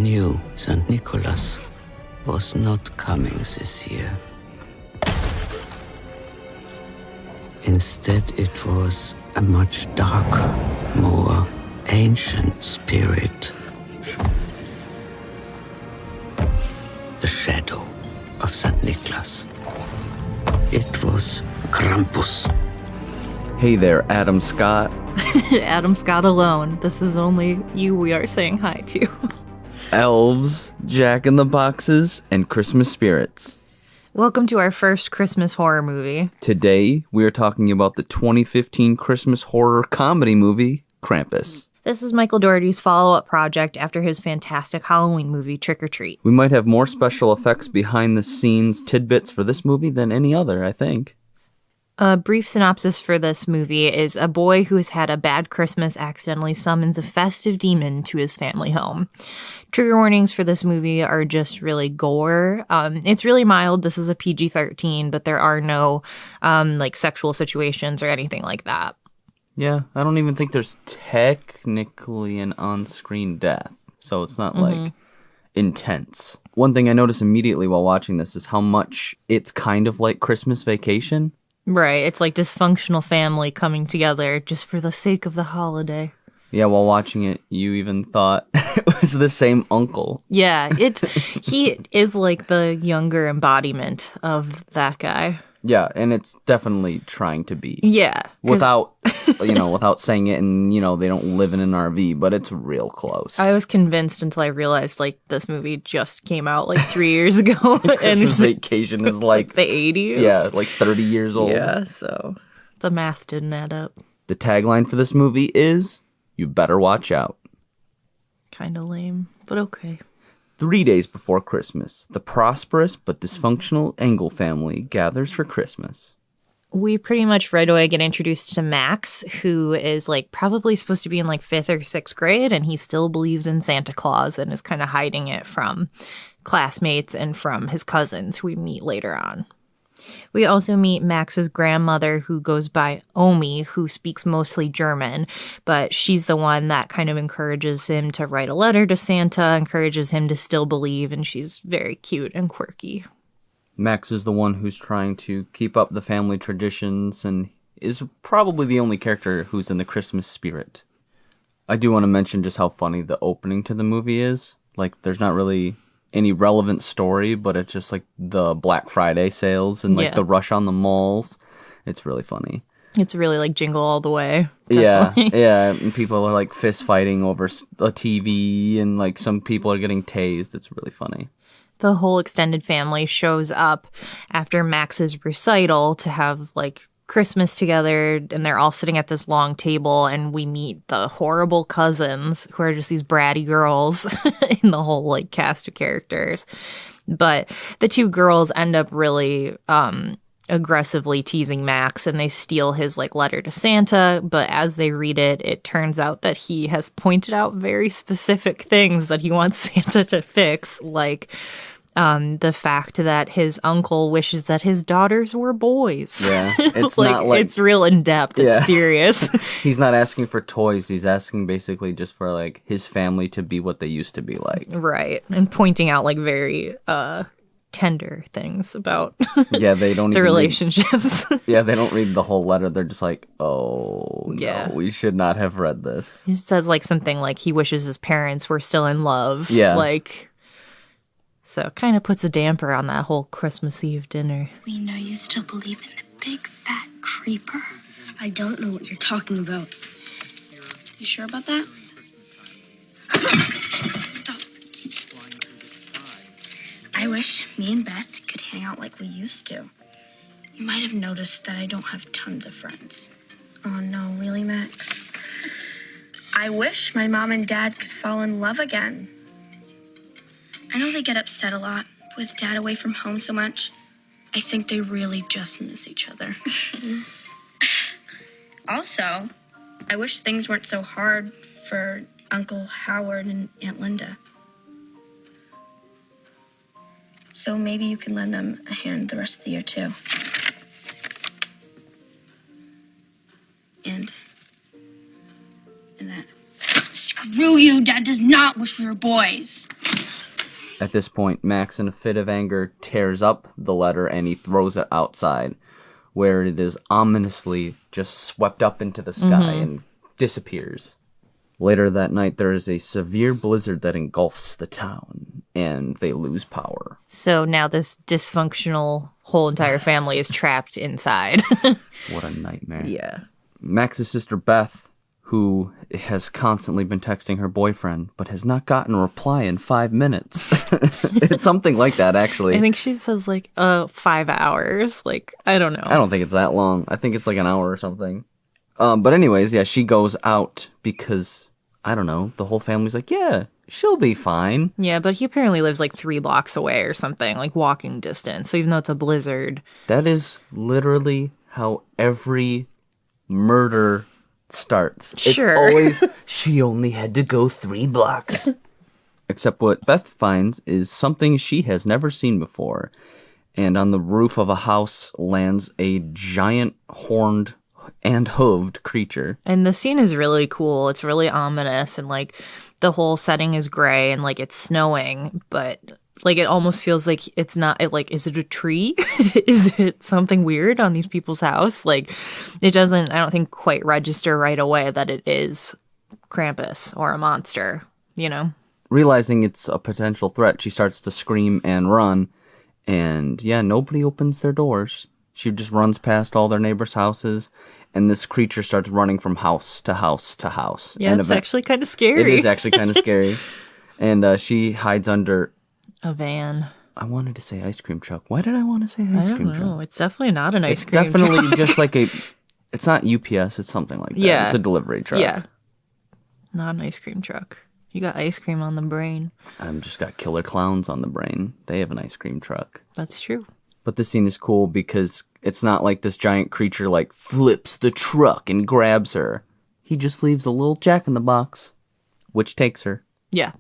knew St. Nicholas was not coming this year. Instead, it was a much darker, more ancient spirit. The shadow of St. Nicholas. It was Krampus. Hey there, Adam Scott. Adam Scott alone. This is only you we are saying hi to. Elves, Jack in the Boxes, and Christmas spirits. Welcome to our first Christmas horror movie. Today, we are talking about the 2015 Christmas horror comedy movie, Krampus. This is Michael Dougherty's follow-up project after his fantastic Halloween movie, Trick or Treat. We might have more special effects behind the scenes tidbits for this movie than any other, I think. A brief synopsis for this movie is a boy who has had a bad Christmas accidentally summons a festive demon to his family home. Trigger warnings for this movie are just really gore. It's really mild. This is a PG-13, but there are no sexual situations or anything like that. Yeah, I don't even think there's technically an on-screen death, so it's not intense. One thing I noticed immediately while watching this is how much it's kind of like Christmas Vacation. Right, it's like dysfunctional family coming together just for the sake of the holiday. Yeah, while watching it, you even thought it was the same uncle. Yeah, he is like the younger embodiment of that guy. Yeah, and it's definitely trying to be. Yeah. Without saying it, and, they don't live in an RV, but it's real close. I was convinced until I realized, this movie just came out, 3 years ago. Christmas Vacation is the 80s. Yeah, 30 years old. Yeah, so the math didn't add up. The tagline for this movie is, "You better watch out." Kind of lame, but okay. 3 days before Christmas, the prosperous but dysfunctional Engel family gathers for Christmas. We pretty much right away get introduced to Max, who is probably supposed to be in 5th or 6th grade, and he still believes in Santa Claus and is kind of hiding it from classmates and from his cousins who we meet later on. We also meet Max's grandmother, who goes by Omi, who speaks mostly German, but she's the one that kind of encourages him to write a letter to Santa, encourages him to still believe, and she's very cute and quirky. Max is the one who's trying to keep up the family traditions and is probably the only character who's in the Christmas spirit. I do want to mention just how funny the opening to the movie is. There's not really any relevant story, but it's just the Black Friday sales and the rush on the malls. It's really funny. It's really Jingle All the Way. Definitely. Yeah. And people are fist fighting over a TV, and some people are getting tased. It's really funny. The whole extended family shows up after Max's recital to have Christmas together, and they're all sitting at this long table, and we meet the horrible cousins who are just these bratty girls in the whole cast of characters. But the two girls end up really aggressively teasing Max, and they steal his letter to Santa, but as they read it, it turns out that he has pointed out very specific things that he wants Santa to fix, the fact that his uncle wishes that his daughters were boys. Yeah, it's it's real in depth. It's serious. He's not asking for toys. He's asking basically just for his family to be what they used to be like. Right, and pointing out very tender things about they don't the relationships. They don't read the whole letter. They're just oh no, we should not have read this. He says something he wishes his parents were still in love. Yeah, so it kind of puts a damper on that whole Christmas Eve dinner. We know you still believe in the big fat creeper. I don't know what you're talking about. You sure about that? Stop. I wish me and Beth could hang out like we used to. You might have noticed that I don't have tons of friends. Oh no, really, Max? I wish my mom and dad could fall in love again. I know they get upset a lot with Dad away from home so much. I think they really just miss each other. Also, I wish things weren't so hard for Uncle Howard and Aunt Linda. So maybe you can lend them a hand the rest of the year, too. And that. Screw you! Dad does not wish we were boys! At this point, Max, in a fit of anger, tears up the letter and he throws it outside, where it is ominously just swept up into the sky and disappears. Later that night, there is a severe blizzard that engulfs the town, and they lose power. So now this dysfunctional whole entire family is trapped inside. What a nightmare. Yeah. Max's sister Beth, who has constantly been texting her boyfriend, but has not gotten a reply in 5 minutes. It's something like that, actually. I think she says 5 hours. I don't know. I don't think it's that long. I think it's like an hour or something. But anyways, yeah, she goes out because, I don't know, the whole family's like, yeah, she'll be fine. Yeah, but he apparently lives 3 blocks away or something, walking distance. So even though it's a blizzard. That is literally how every murder starts. Sure. It's always, she only had to go 3 blocks. Except what Beth finds is something she has never seen before. And on the roof of a house lands a giant horned and hooved creature. And the scene is really cool. It's really ominous, and the whole setting is gray, and it's snowing, but it almost feels like it's not is it a tree? Is it something weird on these people's house? It doesn't, I don't think, quite register right away that it is Krampus or a monster, Realizing it's a potential threat, she starts to scream and run, and yeah, nobody opens their doors. She just runs past all their neighbors' houses, and this creature starts running from house to house to house. Yeah, and it's actually kind of scary. It is actually kind of scary. And she hides under a van. I wanted to say ice cream truck. Why did I want to say ice cream truck? No, it's definitely not an ice It's cream truck. definitely just it's not UPS, it's something like that. Yeah. It's a delivery truck. Yeah. Not an ice cream truck. You got ice cream on the brain. I've just got killer clowns on the brain. They have an ice cream truck. That's true. But this scene is cool because it's not like this giant creature flips the truck and grabs her. He just leaves a little jack-in-the-box, which takes her. Yeah.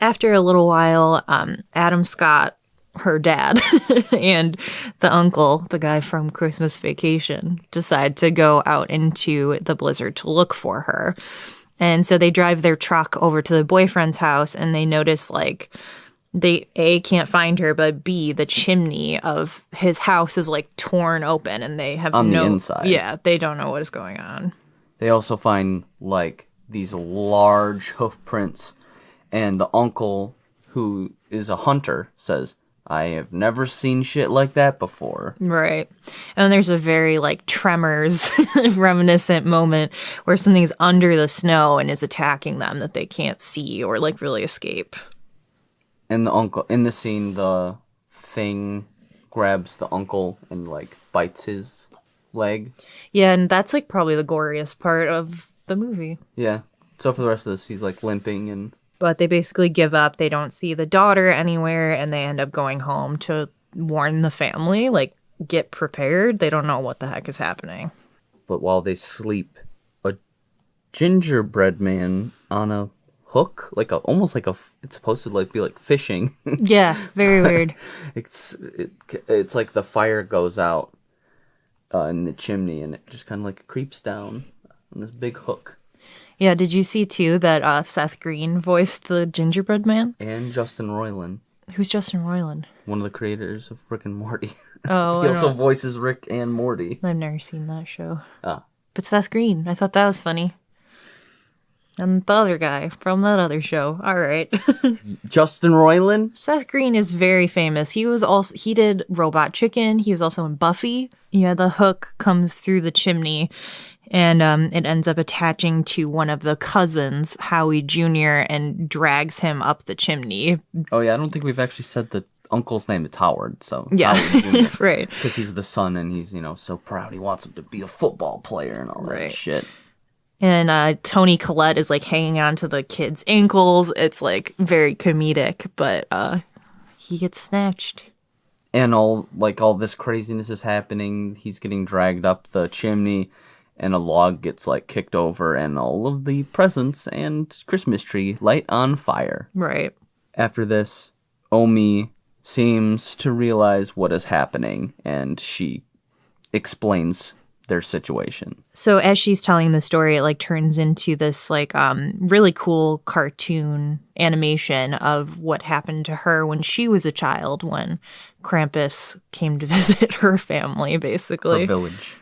After a little while, Adam Scott, her dad, and the uncle, the guy from Christmas Vacation, decide to go out into the blizzard to look for her. And so they drive their truck over to the boyfriend's house, and they notice, they, A, can't find her, but B, the chimney of his house is, torn open, and they have on the inside. Yeah, they don't know what is going on. They also find, these large hoof prints, and the uncle, who is a hunter, says, I have never seen shit like that before. Right. And there's a very, Tremors reminiscent moment where something's under the snow and is attacking them that they can't see or, really escape. And the uncle, in the scene, the thing grabs the uncle and, bites his leg. Yeah, and that's, probably the goriest part of the movie. Yeah. So for the rest of this, he's, limping and... But they basically give up. They don't see the daughter anywhere, and they end up going home to warn the family, get prepared. They don't know what the heck is happening. But while they sleep, a gingerbread man on a hook, almost it's supposed to be fishing. Yeah, very weird. It's like the fire goes out in the chimney, and it just kind of creeps down on this big hook. Yeah, did you see, too, that Seth Green voiced the gingerbread man? And Justin Roiland. Who's Justin Roiland? One of the creators of Rick and Morty. Oh, He also voices Rick and Morty. I've never seen that show. Ah. But Seth Green, I thought that was funny. And the other guy from that other show. All right. Justin Roiland? Seth Green is very famous. He did Robot Chicken. He was also in Buffy. Yeah, the hook comes through the chimney, and it ends up attaching to one of the cousins, Howie Jr., and drags him up the chimney. Oh, yeah, I don't think we've actually said the uncle's name. It's Howard, so... Yeah, right. Because he's the son, and he's, so proud. He wants him to be a football player and all that shit. And Tony Collette is, hanging on to the kid's ankles. It's, very comedic, but he gets snatched. And all this craziness is happening. He's getting dragged up the chimney, and a log gets, kicked over, and all of the presents and Christmas tree light on fire. Right. After this, Omi seems to realize what is happening, and she explains their situation. So as she's telling the story, it like turns into this like really cool cartoon animation of what happened to her when she was a child, when Krampus came to visit her family, basically.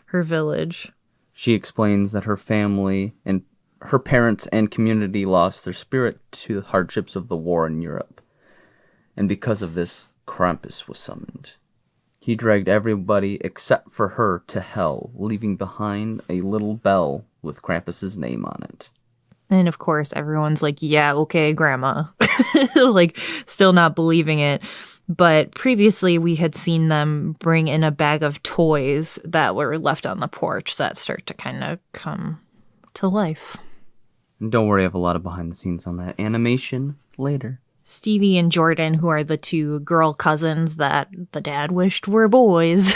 Her village. She explains that her family and her parents and community lost their spirit to the hardships of the war in Europe. And because of this, Krampus was summoned. He dragged everybody except for her to hell, leaving behind a little bell with Krampus's name on it. And of course, everyone's like, yeah, okay, Grandma. Like, still not believing it. But previously, we had seen them bring in a bag of toys that were left on the porch that start to kind of come to life. And don't worry, I have a lot of behind the scenes on that animation later. Stevie and Jordan, who are the two girl cousins that the dad wished were boys,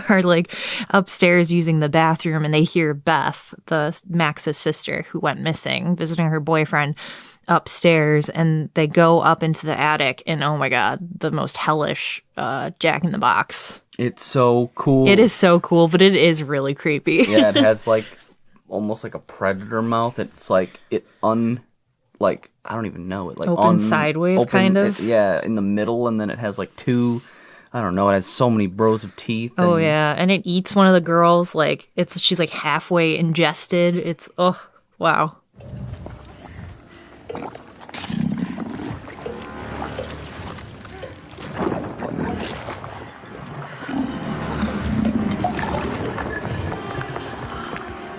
are like upstairs using the bathroom, and they hear Beth, Max's sister who went missing, visiting her boyfriend upstairs, and they go up into the attic, and oh my god, the most hellish Jack in the Box. It's so cool. It is so cool, but it is really creepy. Yeah, it has like almost like a predator mouth. It's like I don't even know it. Like open sideways, kind of. In the middle, and then it has like two. I don't know. It has so many rows of teeth. Oh yeah, and it eats one of the girls. Like she's like halfway ingested. It's wow.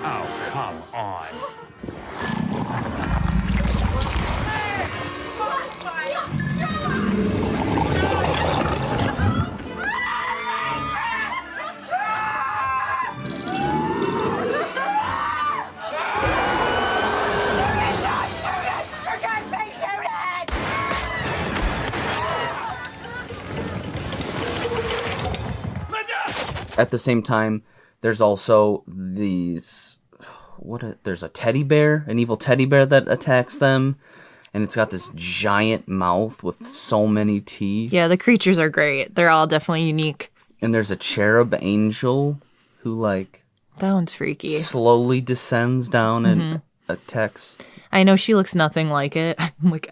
Oh, come on. At the same time, there's also these... There's a teddy bear, an evil teddy bear that attacks them. And it's got this giant mouth with so many teeth. Yeah, the creatures are great. They're all definitely unique. And there's a cherub angel who, like... That one's freaky. Slowly descends down and attacks... I know she looks nothing like it.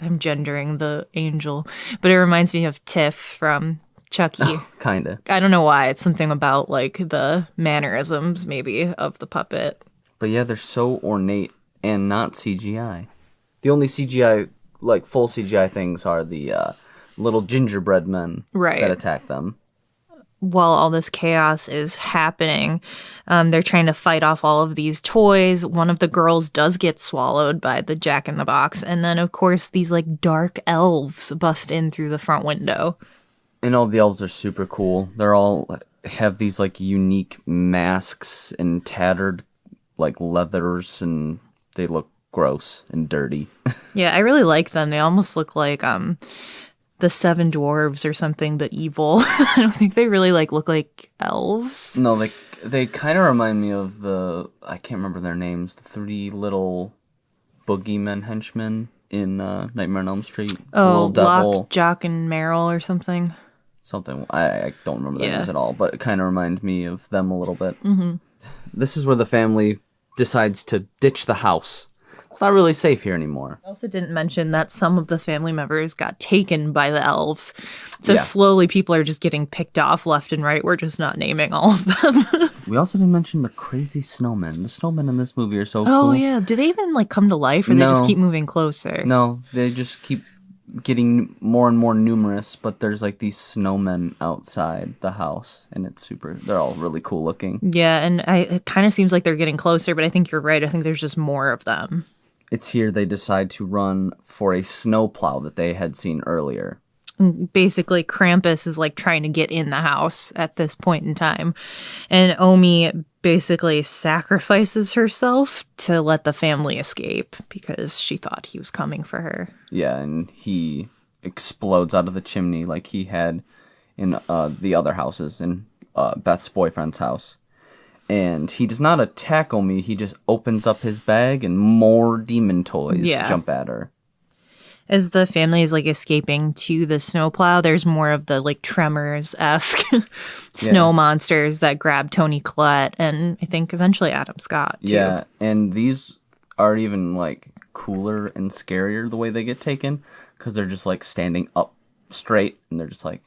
I'm gendering the angel. But it reminds me of Tiff from... Chucky. Oh, kinda. I don't know why. It's something about like the mannerisms maybe of the puppet. But yeah, they're so ornate and not CGI. The only CGI, like full CGI things are the little gingerbread men that attack them. While all this chaos is happening, they're trying to fight off all of these toys. One of the girls does get swallowed by the Jack in the Box. And then, of course, these like dark elves bust in through the front window. And all the elves are super cool. They're all have these like unique masks and tattered like leathers, and they look gross and dirty. Yeah, I really like them. They almost look like the Seven Dwarves or something, but evil. I don't think they really like look like elves. No, they kind of remind me of I can't remember their names, the three little boogeymen henchmen in Nightmare on Elm Street. Oh, Lock, Jock, and Meryl or something. Something. I don't remember their names at all, but it kind of reminds me of them a little bit. Mm-hmm. This is where the family decides to ditch the house. It's not really safe here anymore. I also didn't mention that some of the family members got taken by the elves. So slowly people are just getting picked off left and right. We're just not naming all of them. We also didn't mention the crazy snowmen. The snowmen in this movie are so cool. Oh, yeah. Do they even like come to life, or they just keep moving closer? No, they just keep getting more and more numerous, but there's like these snowmen outside the house, and they're all really cool looking. Yeah, and it kind of seems like they're getting closer, but I think you're right. I think there's just more of them. It's here they decide to run for a snowplow that they had seen earlier. Basically, Krampus is like trying to get in the house at this point in time. And Omi basically sacrifices herself to let the family escape because she thought he was coming for her. Yeah, and he explodes out of the chimney like he had in the other houses, in Beth's boyfriend's house. And he does not attack Omi, he just opens up his bag and more demon toys jump at her. As the family is like escaping to the snowplow, there's more of the like Tremors-esque snow monsters that grab Tony Collette and I think eventually Adam Scott too. Yeah, and these are even like cooler and scarier the way they get taken because they're just like standing up straight and they're just like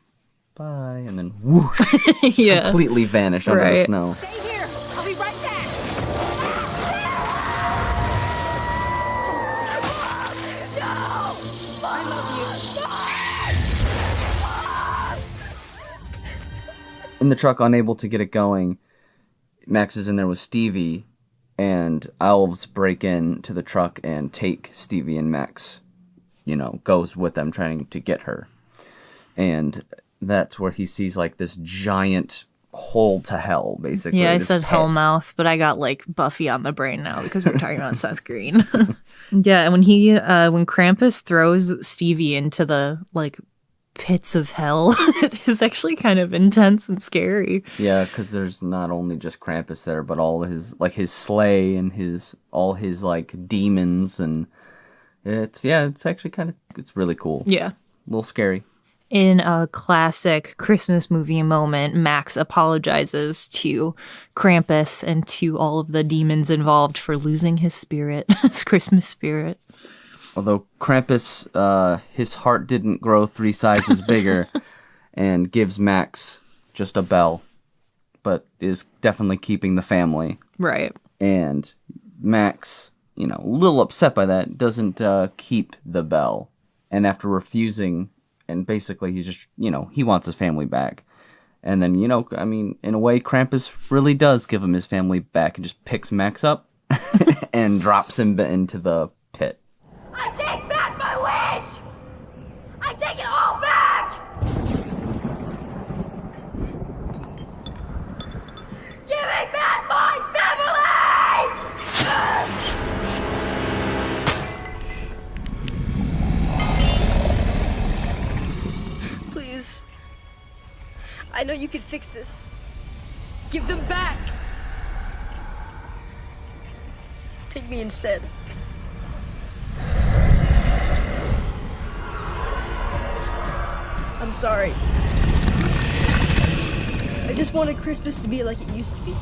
bye and then whoosh, just completely vanish under the snow. Stay here. I'll be right back. No! I love you. In the truck, unable to get it going, Max is in there with Stevie, and elves break into the truck and take Stevie, and Max, goes with them trying to get her. And that's where he sees like this giant hole to hell, basically. Yeah, I said Hellmouth, but I got like Buffy on the brain now because we're talking about Seth Green. Yeah, and when Krampus throws Stevie into the like pits of hell, it is actually kind of intense and scary. Yeah, because there's not only just Krampus there, but all his sleigh and all his like demons, and it's actually it's really cool. Yeah, a little scary. In a classic Christmas movie moment, Max apologizes to Krampus and to all of the demons involved for losing his spirit, his Christmas spirit. Although Krampus, his heart didn't grow 3 sizes bigger and gives Max just a bell, but is definitely keeping the family. Right. And Max, a little upset by that, doesn't keep the bell. And after refusing, and basically he's just, he wants his family back. And then, in a way, Krampus really does give him his family back and just picks Max up and drops him into the pit. I take back my wish! I take it all back! Give me back my family! Please. I know you can fix this. Give them back! Take me instead. I'm sorry. I just wanted Christmas to be like it used to be.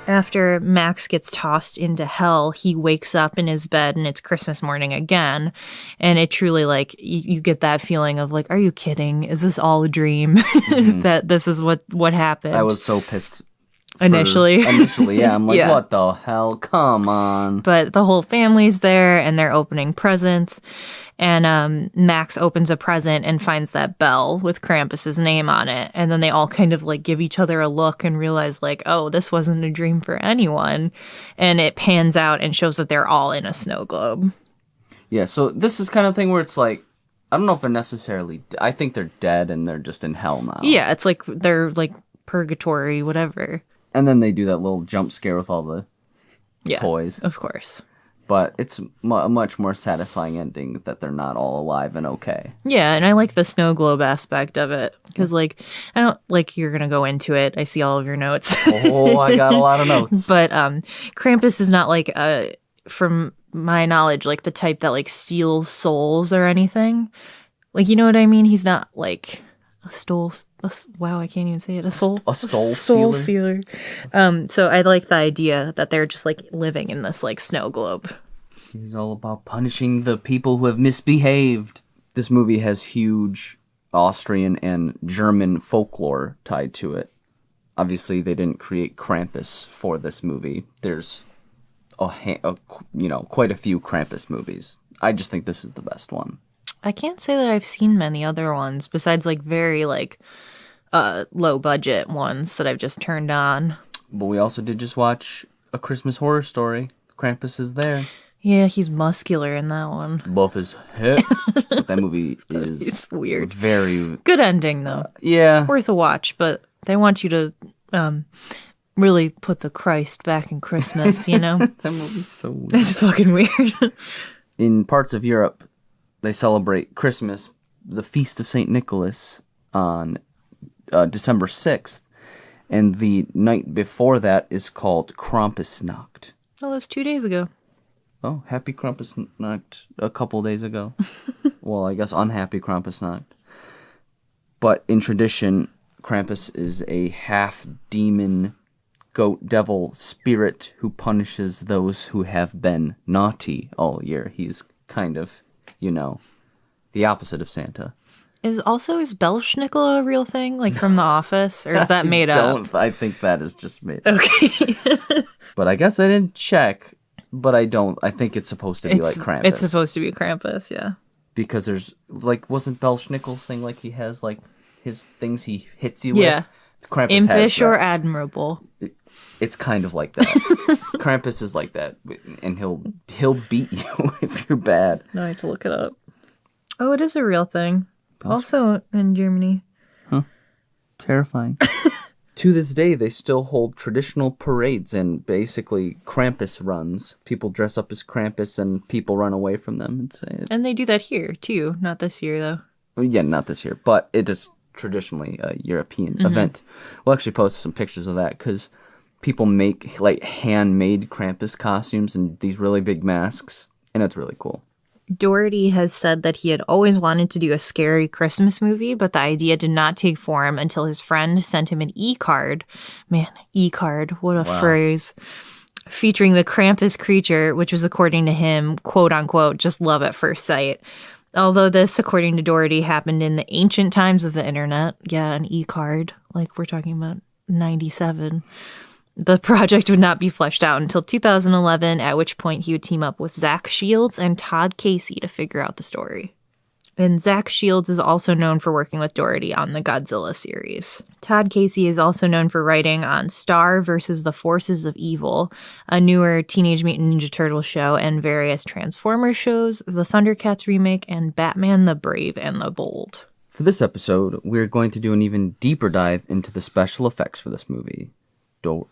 After Max gets tossed into hell, he wakes up in his bed and it's Christmas morning again. And it truly, like, you get that feeling of, like, are you kidding? Is this all a dream? Mm-hmm. That this is what happened? I was so pissed. Initially, yeah. I'm like, what the hell? Come on. But the whole family's there and they're opening presents. And Max opens a present and finds that bell with Krampus's name on it. And then they all kind of like give each other a look and realize like, oh, this wasn't a dream for anyone. And it pans out and shows that they're all in a snow globe. Yeah, so this is kind of thing where it's like, I don't know if they're necessarily, I think they're dead and they're just in hell now. Yeah, it's like they're like purgatory, whatever. And then they do that little jump scare with all the toys. Of course. But it's a much more satisfying ending that they're not all alive and okay. Yeah, and I like the snow globe aspect of it. Because, like, I don't, like, you're going to go into it. I see all of your notes. Oh, I got a lot of notes. But Krampus is not, like, from my knowledge, like, the type that, like, steals souls or anything. Like, you know what I mean? He's not, like... wow, I can't even say it. A soul stealer. So I like the idea that they're just like living in this like snow globe. He's all about punishing the people who have misbehaved. This movie has huge Austrian and German folklore tied to it. Obviously, they didn't create Krampus for this movie. There's quite a few Krampus movies. I just think this is the best one. I can't say that I've seen many other ones besides like very like low budget ones that I've just turned on. But we also did just watch A Christmas Horror Story. Krampus is there. Yeah, he's muscular in that one. Buff as heck. But that movie is it's weird. Very good ending though. Yeah. Worth a watch, but they want you to really put the Christ back in Christmas, you know? That movie's so weird. It's fucking weird. In parts of Europe, they celebrate Christmas, the Feast of St. Nicholas, on December 6th, and the night before that is called Krampusnacht. Oh, that's 2 days ago. Oh, happy Krampusnacht a couple days ago. Well, I guess unhappy Krampusnacht. But in tradition, Krampus is a half-demon goat devil spirit who punishes those who have been naughty all year. He's kind of, the opposite of Santa. Is Belschnickel a real thing, like from The Office, or is that made up? I think that is just made up. Okay. But I guess I didn't check, but I think it's supposed to be like Krampus. It's supposed to be Krampus, yeah. Because there's, wasn't Belschnickel's thing, he has, his things he hits you with? Krampus Impish has or admirable. It's kind of like that. Krampus is like that, and he'll beat you if you're bad. Now I have to look it up. Oh, it is a real thing. Also in Germany. Huh. Terrifying. To this day, they still hold traditional parades and basically Krampus runs. People dress up as Krampus and people run away from them and say it. And they do that here, too. Not this year, though. Well, yeah, not this year, but it is traditionally a European event. We'll actually post some pictures of that because people make handmade Krampus costumes and these really big masks, and it's really cool. Doherty has said that he had always wanted to do a scary Christmas movie, but the idea did not take form until his friend sent him an e-card. Man, e-card, what a phrase. Featuring the Krampus creature, which was, according to him, quote unquote, just love at first sight. Although this, according to Doherty, happened in the ancient times of the internet. Yeah, an e-card, like we're talking about 97. The project would not be fleshed out until 2011, at which point he would team up with Zach Shields and Todd Casey to figure out the story. And Zach Shields is also known for working with Doherty on the Godzilla series. Todd Casey is also known for writing on Star versus the Forces of Evil, a newer Teenage Mutant Ninja Turtles show, and various Transformers shows, the Thundercats remake, and Batman the Brave and the Bold. For this episode, we're going to do an even deeper dive into the special effects for this movie. Doherty.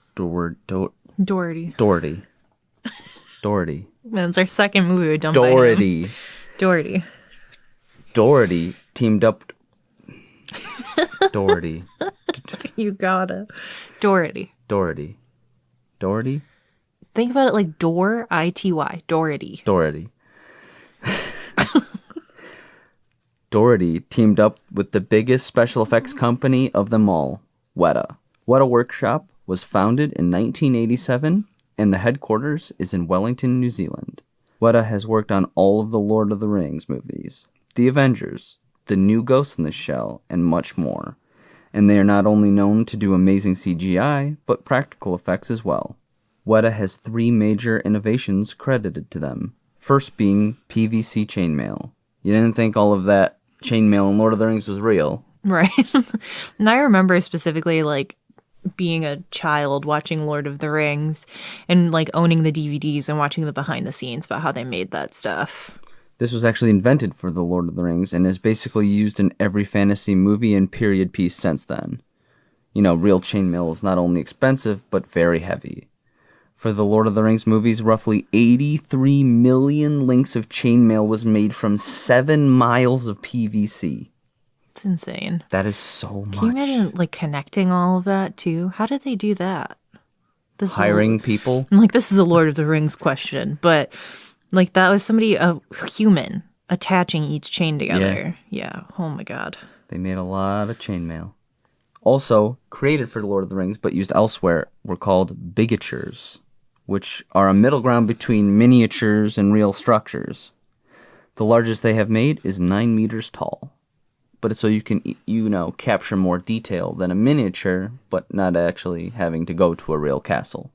That's our second movie we've done Doherty. by him. Doherty. Doherty teamed up... Doherty. You gotta. Doherty. Think about it like door, I-T-Y. Doherty. Doherty teamed up with the biggest special effects company of them all, Weta. Weta Workshop was founded in 1987, and the headquarters is in Wellington, New Zealand. Weta has worked on all of the Lord of the Rings movies, The Avengers, The New Ghost in the Shell, and much more. And they are not only known to do amazing CGI, but practical effects as well. Weta has 3 major innovations credited to them, first being PVC chainmail. You didn't think all of that chainmail in Lord of the Rings was real. Right. And I remember specifically, being a child watching Lord of the Rings and owning the DVDs and watching the behind the scenes about how they made that stuff. This was actually invented for the Lord of the Rings and is basically used in every fantasy movie and period piece since then. Real chainmail is not only expensive, but very heavy. For the Lord of the Rings movies, roughly 83 million links of chainmail was made from 7 miles of PVC. It's insane. That is so much. Can you imagine, connecting all of that, too? How did they do that? Hiring people? This is a Lord of the Rings question, but, that was somebody, a human, attaching each chain together. Yeah. Oh, my God. They made a lot of chainmail. Also, created for the Lord of the Rings, but used elsewhere, were called bigatures, which are a middle ground between miniatures and real structures. The largest they have made is 9 meters tall. But it's so you can, capture more detail than a miniature, but not actually having to go to a real castle.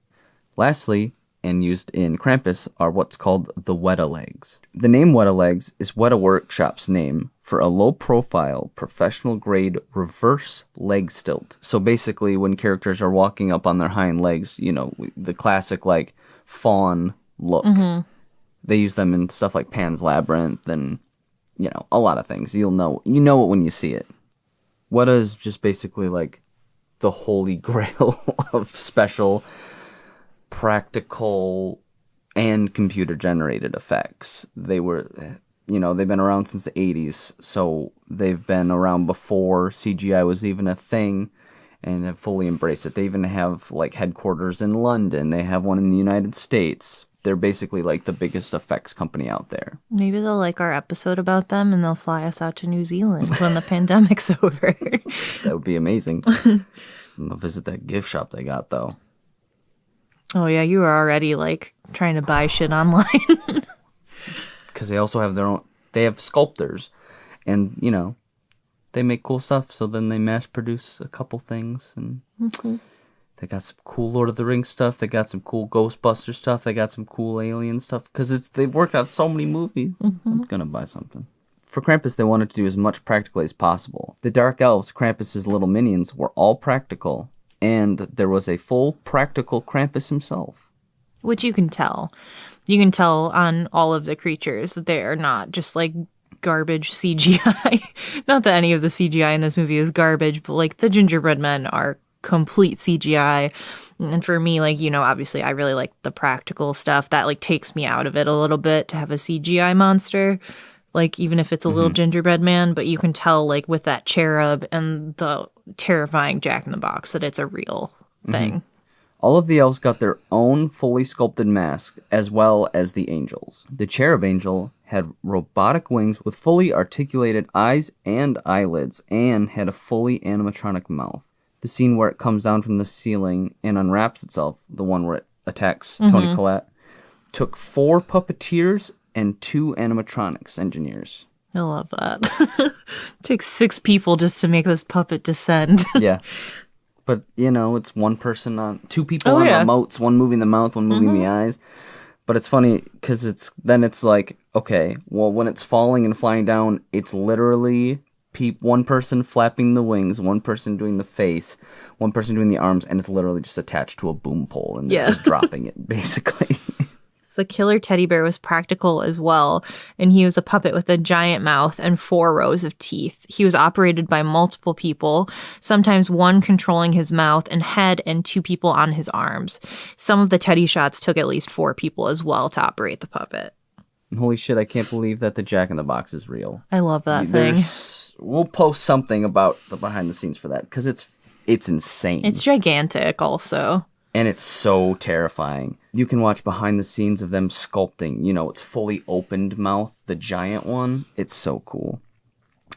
Lastly, and used in Krampus, are what's called the Weta legs. The name Weta legs is Weta Workshop's name for a low-profile, professional-grade reverse leg stilt. So basically, when characters are walking up on their hind legs, the classic, fawn look. Mm-hmm. They use them in stuff like Pan's Labyrinth and... a lot of things. You know it when you see it. Weta is just basically the holy grail of special, practical, and computer-generated effects. They were they've been around since the 80s, so they've been around before CGI was even a thing, and have fully embraced it. They even have, like, headquarters in London. They have one in the United States. They're basically, like, the biggest effects company out there. Maybe they'll like our episode about them and they'll fly us out to New Zealand when the pandemic's over. That would be amazing. I'm gonna visit that gift shop they got, though. Oh, yeah, you were already, like, trying to buy shit online. Because they also have their own... They have sculptors. And, they make cool stuff, so then they mass produce a couple things, and they got some cool Lord of the Rings stuff, they got some cool Ghostbuster stuff, they got some cool Alien stuff, because they've worked on so many movies. I'm gonna buy something. For Krampus, they wanted to do as much practically as possible. The Dark Elves, Krampus's little minions, were all practical, and there was a full practical Krampus himself. Which you can tell. You can tell on all of the creatures that they are not just, like, garbage CGI. Not that any of the CGI in this movie is garbage, but, like, the gingerbread men are complete CGI. And for me, like, obviously I really like the practical stuff. That, like, takes me out of it a little bit to have a CGI monster. Like, even if it's a little gingerbread man, but you can tell, like, with that cherub and the terrifying Jack-in-the-Box that it's a real thing. All of the elves got their own fully sculpted mask, as well as the angels. The cherub angel had robotic wings with fully articulated eyes and eyelids, and had a fully animatronic mouth. The scene where it comes down from the ceiling and unwraps itself, the one where it attacks Toni Collette, took 4 puppeteers and 2 animatronics engineers. I love that. Takes 6 people just to make this puppet descend. Yeah. But, it's one person on... 2 people on remotes, one moving the mouth, one moving the eyes. But it's funny, because it's like, okay, well, when it's falling and flying down, it's literally one person flapping the wings, one person doing the face, one person doing the arms, and it's literally just attached to a boom pole, and they're just dropping it, basically. The killer teddy bear was practical as well, and he was a puppet with a giant mouth and 4 rows of teeth. He was operated by multiple people, sometimes one controlling his mouth and head and 2 people on his arms. Some of the teddy shots took at least 4 people as well to operate the puppet. Holy shit, I can't believe that the Jack-in-the-Box is real. I love that thing. We'll post something about the behind the scenes for that, because it's insane. It's gigantic also. And it's so terrifying. You can watch behind the scenes of them sculpting. It's fully opened mouth, the giant one. It's so cool.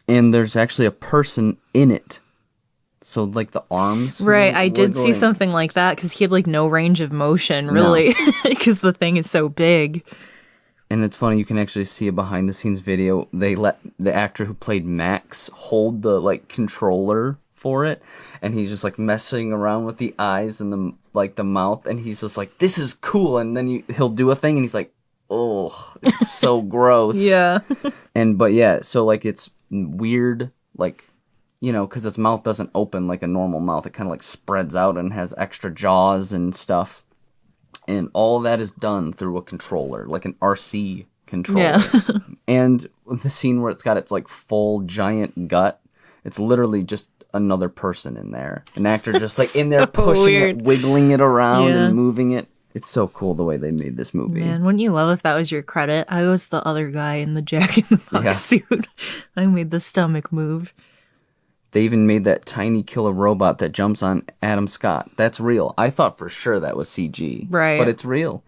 And there's actually a person in it. So, like, the arms. Right, I did see something like that, because he had, like, no range of motion, really. Because the thing is so big. And it's funny, you can actually see a behind the scenes video. They let the actor who played Max hold the, like, controller for it, and he's just, like, messing around with the eyes and the mouth, and he's just like, this is cool, and then he'll do a thing and he's like, oh, it's so gross. Yeah. But yeah, so, like, it's weird, like, because its mouth doesn't open like a normal mouth. It kind of, like, spreads out and has extra jaws and stuff, and all of that is done through a controller, like an RC controller. Yeah. And the scene where it's got its, like, full giant gut, it's literally just another person in there. An actor just, like, in there pushing it, wiggling it around and moving it. It's so cool the way they made this movie. Man, wouldn't you love if that was your credit? I was the other guy in the Jack-in-the-Box suit. I made the stomach move. They even made that tiny killer robot that jumps on Adam Scott. That's real. I thought for sure that was CG. Right. But it's real.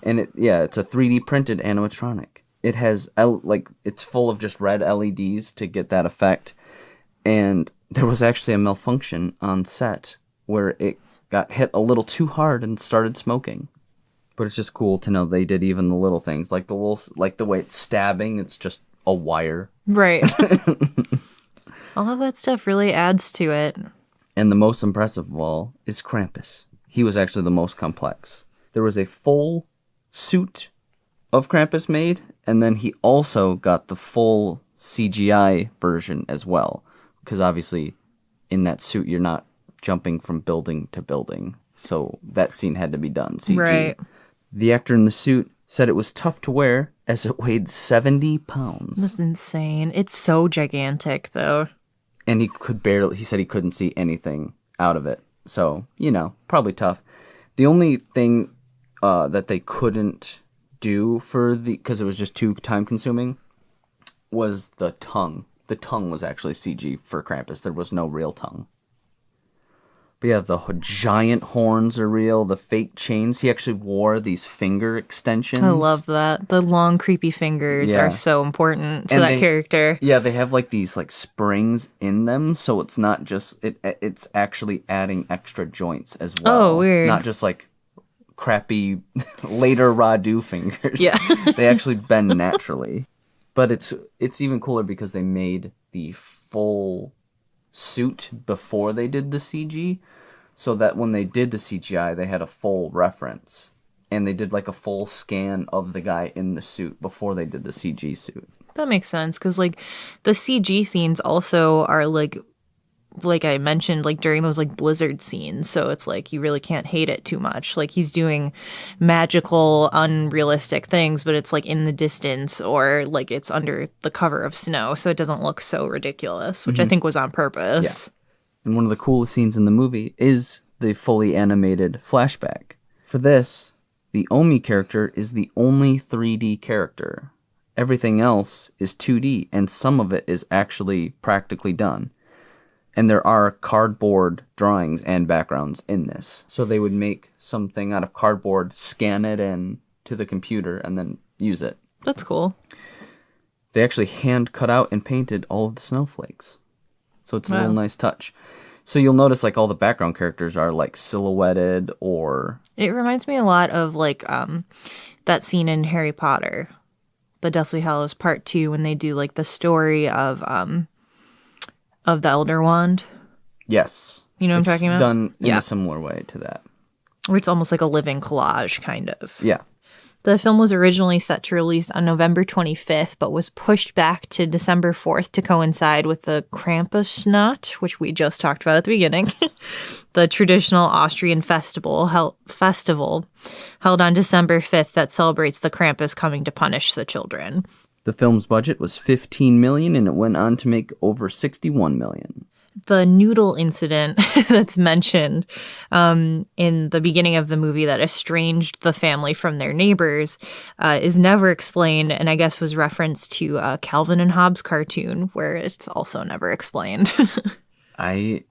And it's a 3D printed animatronic. It has, it's full of just red LEDs to get that effect. And there was actually a malfunction on set where it got hit a little too hard and started smoking. But it's just cool to know they did even the little things, like the way it's stabbing, it's just a wire. Right. All of that stuff really adds to it. And the most impressive of all is Krampus. He was actually the most complex. There was a full suit of Krampus made, and then he also got the full CGI version as well. Because obviously, in that suit, you're not jumping from building to building. So that scene had to be done, CG. Right. The actor in the suit said it was tough to wear as it weighed 70 pounds. That's insane. It's so gigantic, though. And he said he couldn't see anything out of it. So, probably tough. The only thing that they couldn't do because it was just too time consuming, was the tongue. The tongue was actually CG for Krampus. There was no real tongue. But yeah, the giant horns are real. The fake chains. He actually wore these finger extensions. I love that. The long, creepy fingers are so important to that character. Yeah, they have like these like springs in them, so it's not just it's actually adding extra joints as well. Oh, weird. Not just like crappy later Radu fingers. Yeah. They actually bend naturally. But it's even cooler because they made the full suit before they did the CG, so that when they did the CGI, they had a full reference. And they did like a full scan of the guy in the suit before they did the CG suit. That makes sense, because like the CG scenes also are like I mentioned, like during those like blizzard scenes, so it's like you really can't hate it too much. Like he's doing magical, unrealistic things, but it's like in the distance or like it's under the cover of snow, so it doesn't look so ridiculous, which I think was on purpose. Yeah. And one of the coolest scenes in the movie is the fully animated flashback. For this, the Omi character is the only 3D character. Everything else is 2D, and some of it is actually practically done. And there are cardboard drawings and backgrounds in this. So they would make something out of cardboard, scan it in to the computer, and then use it. That's cool. They actually hand cut out and painted all of the snowflakes. So it's a little nice touch. So you'll notice like all the background characters are like silhouetted or... It reminds me a lot of like that scene in Harry Potter, the Deathly Hallows Part 2, when they do like the story of the Elder Wand. Yes. You know what I'm talking about? It's done in a similar way to that. Where it's almost like a living collage, kind of. Yeah. The film was originally set to release on November 25th, but was pushed back to December 4th to coincide with the Krampus, which we just talked about at the beginning. The traditional Austrian festival held on December 5th that celebrates the Krampus coming to punish the children. The film's budget was $15 million, and it went on to make over $61 million. The noodle incident that's mentioned in the beginning of the movie that estranged the family from their neighbors is never explained, and I guess was referenced to a Calvin and Hobbes cartoon, where it's also never explained. I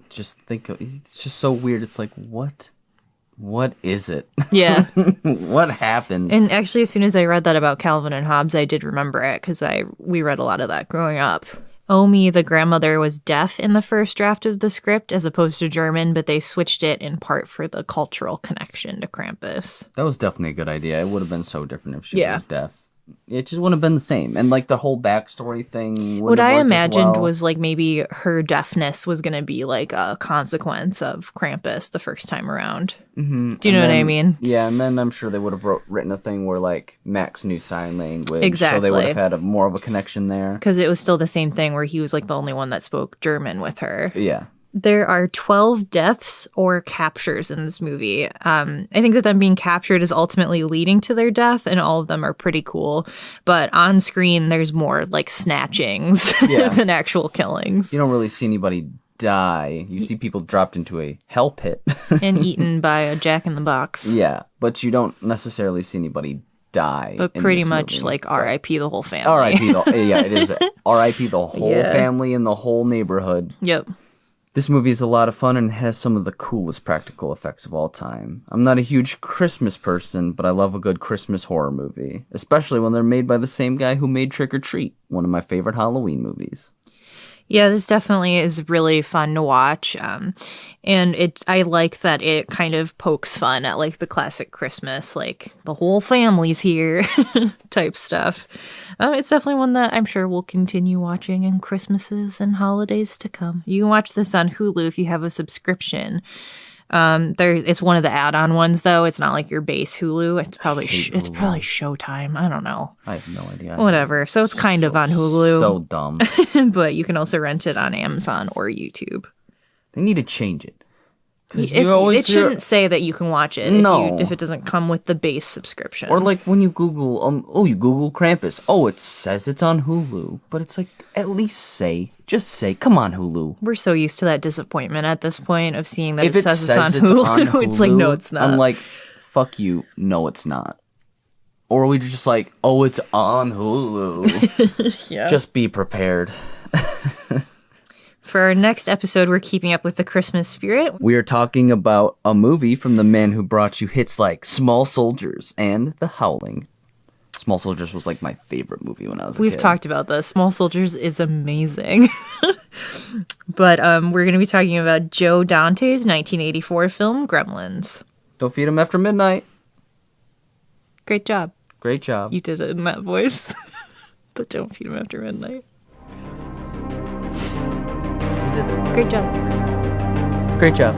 just think it's just so weird. It's like, what is it? Yeah. What happened? And actually, as soon as I read that about Calvin and Hobbes, I did remember it, because we read a lot of that growing up. Omi, the grandmother, was deaf in the first draft of the script as opposed to German, but they switched it in part for the cultural connection to Krampus. That was definitely a good idea. It would have been so different if she was deaf. It just wouldn't have been the same. And like the whole backstory thing what I imagined was like maybe her deafness was going to be like a consequence of Krampus the first time around. Mm-hmm. Do you know what I mean? Yeah, and then I'm sure they would have written a thing where like Max knew sign language. Exactly. So they would have had more of a connection there. Because it was still the same thing where he was like the only one that spoke German with her. Yeah. There are 12 deaths or captures in this movie. I think that them being captured is ultimately leading to their death, and all of them are pretty cool. But on screen, there's more like snatchings than actual killings. You don't really see anybody die. You see people dropped into a hell pit. And eaten by a Jack-in-the-Box. Yeah, but you don't necessarily see anybody die. But pretty much like R.I.P. the whole family. R.I.P. It is R.I.P. the whole family and the whole neighborhood. Yep. This movie is a lot of fun and has some of the coolest practical effects of all time. I'm not a huge Christmas person, but I love a good Christmas horror movie, especially when they're made by the same guy who made Trick or Treat, one of my favorite Halloween movies. Yeah, this definitely is really fun to watch, and I like that it kind of pokes fun at like the classic Christmas, like the whole family's here type stuff. It's definitely one that I'm sure we'll continue watching in Christmases and holidays to come. You can watch this on Hulu if you have a subscription. It's one of the add-on ones though. It's not like your base Hulu. It's probably Showtime. I don't know. I have no idea. Whatever. So it's kind of on Hulu. So dumb. But you can also rent it on Amazon or YouTube. They need to change it. It shouldn't say that you can watch it if it doesn't come with the base subscription. Or like when you Google, you Google Krampus. Oh, it says it's on Hulu. But it's like, at least just say, come on, Hulu. We're so used to that disappointment at this point of seeing that if it says it's on Hulu. It's like, no, it's not. I'm like, fuck you. No, it's not. Or are we just like, oh, it's on Hulu? Yeah. Just be prepared. For our next episode, we're keeping up with the Christmas spirit. We are talking about a movie from the man who brought you hits like Small Soldiers and The Howling. Small Soldiers was like my favorite movie when I was a kid. We've talked about this. Small Soldiers is amazing. But we're going to be talking about Joe Dante's 1984 film, Gremlins. Don't feed him after midnight. Great job. Great job. You did it in that voice. But don't feed him after midnight. You did it. Great job. Great job.